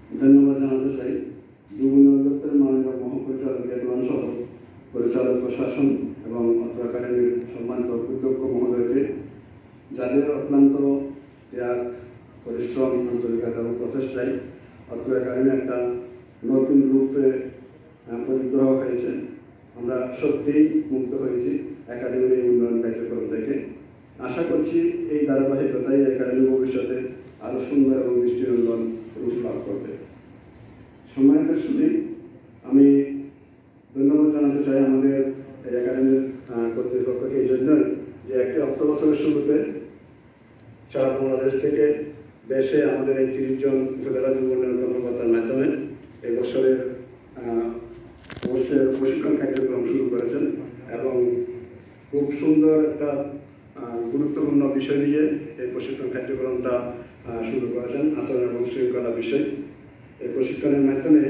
ধন্যবাদ জানাতে চাই যুব উন্নয়ন দপ্তরের মাননীয় মহাপরিচালক রেদওয়ান সহ পরিচালক প্রশাসন এবং অত্র একাডেমির সম্মানিত অধ্যক্ষ মহোদয়কে, যাদের অক্লান্ত ত্যাগ, পরিশ্রম, আন্তরিকতা এবং প্রচেষ্টায় অত্র একাডেমি একটা নতুন রূপে পরিগ্রহ হয়েছে। আমরা সত্যিই মুক্ত হয়েছি একাডেমির এই উন্নয়ন কার্যক্রম থেকে। আশা করছি এই ধারাবাহিকতায় একাডেমি ভবিষ্যতে আরও সুন্দর এবং দৃষ্টিনন্দন রূপ লাভ করবে। সম্মানিত সুধী, আমি ধন্যবাদ জানাতে চাই আমাদের এই একাডেমির কর্তৃপক্ষকে এই জন্যই যে একটি অর্থবছরের শুরুতে সারা বাংলাদেশ থেকে দেশে আমাদের এই 30 জন উপজেলা যুব উন্নয়ন কর্মকর্তার মাধ্যমে এই বছরের অবশ্যই প্রশিক্ষণ কার্যক্রম শুরু করেছেন এবং খুব সুন্দর একটা গুরুত্বপূর্ণ বিষয় নিয়ে এই প্রশিক্ষণ কার্যক্রমটা শুরু করেছেন, আচরণ এবং শৃঙ্খলা বিষয়। এই প্রশিক্ষণের মাধ্যমে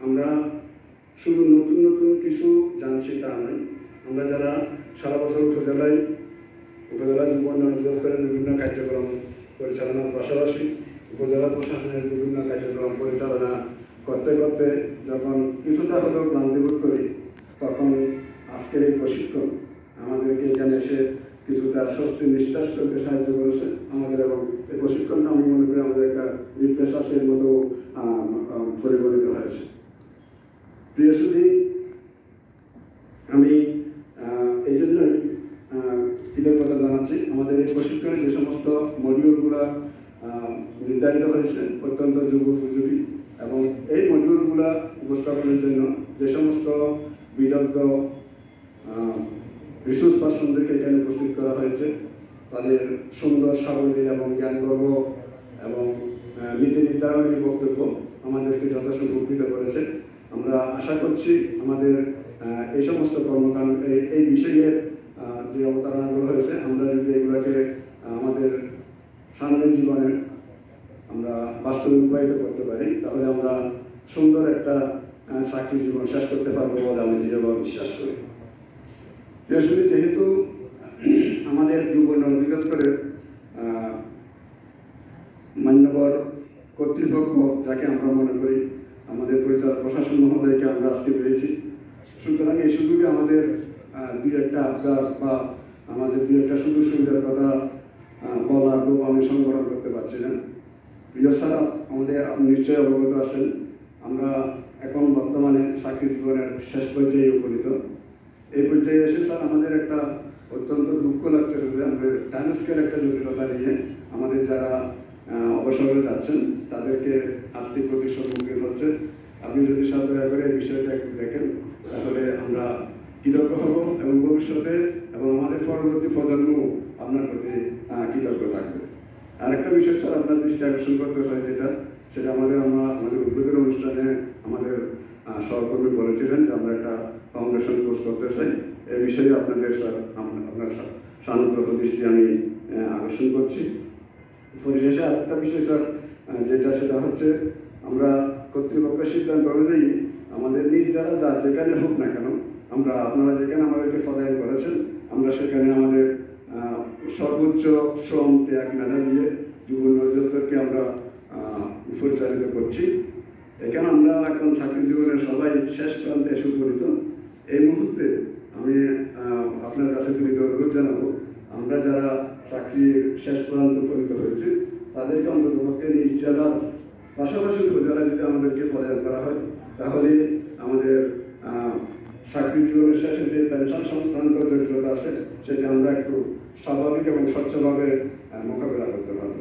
আমরা শুধু নতুন নতুন কিছু জানছি তা নয়, আমরা যারা সারা বছর উপজেলা যুব উন্নয়ন দপ্তরের বিভিন্ন কার্যক্রম পরিচালনার পাশাপাশি উপজেলা প্রশাসনের বিভিন্ন কার্যক্রম পরিচালনা করতে করতে যখন কিছুটা হলেও ক্লান্তিবোধ করি, তখন আজকের এই প্রশিক্ষণ আমাদেরকে এখানে এসে কিছুটা স্বস্তি নিঃশ্বাস করতে সাহায্য করেছে আমাদের, এবং এই প্রশিক্ষণটা আমি মনে করি আমাদের একটা রিফ্রেশার্সের মতো পরিগণিত হয়েছে। প্রিয় সুধী, আমি এই জন্যই কৃতজ্ঞতা জানাচ্ছি। আমাদের এই প্রশিক্ষণে যে সমস্ত মডিউলগুলো নির্ধারিত হয়েছে অত্যন্ত যুগ উপযোগী, এবং এই মডিউলগুলো উপস্থাপনের জন্য যে সমস্ত বিদগ্ধ রিসোর্স পার্সনদেরকে এখানে উপস্থিত করা হয়েছে, তাদের সুন্দর সাবলীল এবং জ্ঞানগর্ভ এবং নীতি নির্ধারণী বক্তব্য আমাদেরকে যথেষ্ট উপকৃত করেছে। আমরা আশা করছি আমাদের এই সমস্ত কর্মকাণ্ড এই বিষয়ের যে অবতারণাগুলো হয়েছে, আমরা যদি এগুলোকে আমাদের সামনের জীবনে আমরা বাস্তবে রূপায়িত করতে পারি, তাহলে আমরা সুন্দর একটা চাকরি জীবন শেষ করতে পারবো বলে আমি দৃঢ়ভাবে বিশ্বাস করি। যেহেতু আমাদের যুব উন্নয়ন অধিদপ্তরের মান্যবর কর্তৃপক্ষ, যাকে আমরা মনে করি আমাদের পরিচালক প্রশাসন মহোদয়কে আমরা আজকে পেয়েছি, সুতরাং এই সুযোগে আমাদের দুই একটা আবদার বা আমাদের দুই একটা সুযোগ সুবিধার কথা বলার লোক আমি সংগ্রহ করতে পারছি না। প্রিয় স্যার, আমাদের আপনি নিশ্চয়ই অবগত আছেন, আমরা এখন বর্তমানে চাকরি জীবনের শেষ পর্যায়ে উপনীত। এই পর্যায়ে এসে স্যার আমাদের একটা অত্যন্ত দুঃখ লাগছে যে আমাদের টাইম স্কেল একটা জটিলতা নিয়ে আমাদের যারা অবসরে যাচ্ছেন তাদেরকে আর্থিক ক্ষতির সম্মুখীন হচ্ছে। আপনি যদি স্যার দয়া করে এই বিষয়টা একটু দেখেন, তাহলে আমরা কৃতজ্ঞ হব এবং ভবিষ্যতে এবং আমাদের পরবর্তী প্রজন্ম আপনার প্রতি কৃতজ্ঞ থাকবে। আরেকটা বিষয় স্যার আপনার দৃষ্টি আকর্ষণ করতে চাই, সেটা আমাদের উদ্যোগের অনুষ্ঠানে আমাদের সহকর্মী বলেছিলেন যে আমরা একটা ফাউন্ডেশন কোর্স করতে চাই। এই বিষয়ে আপনাদের স্যার আপনার সানুগ্রহ দৃষ্টি আমি আকর্ষণ করছি। পরিশেষে আরেকটা বিষয় স্যার সেটা হচ্ছে আমরা কর্তৃপক্ষের সিদ্ধান্ত অনুযায়ী আমাদের নিজ যারা যেখানে হোক না কেন, আপনারা যেখানে আমাদেরকে পদায়ন করেছেন, আমরা সেখানে আমাদের সর্বোচ্চ শ্রম ত্যাগ মেধা দিয়ে যুব উন্নয়ন দপ্তরকে আমরা পরিচালিত করছি। এখানে আমরা এখন চাকরি জীবনের সবাই শেষ প্রান্তে এসে উপনীত। এই মুহূর্তে আমি আপনার কাছে অনুরোধ জানাবো, আমরা যারা চাকরির শেষ প্রান্তে উপনীত হয়েছি তাদেরকে অন্ততপক্ষে নিজ জেলার পাশাপাশি উপজেলায় যদি আমাদেরকে পদায়ন করা হয়, তাহলে আমাদের চাকরি জীবনের শেষে যে পেনশন সংক্রান্ত জটিলতা আছে সেটা আমরা একটু স্বাভাবিক এবং স্বচ্ছভাবে মোকাবেলা করতে পারবো।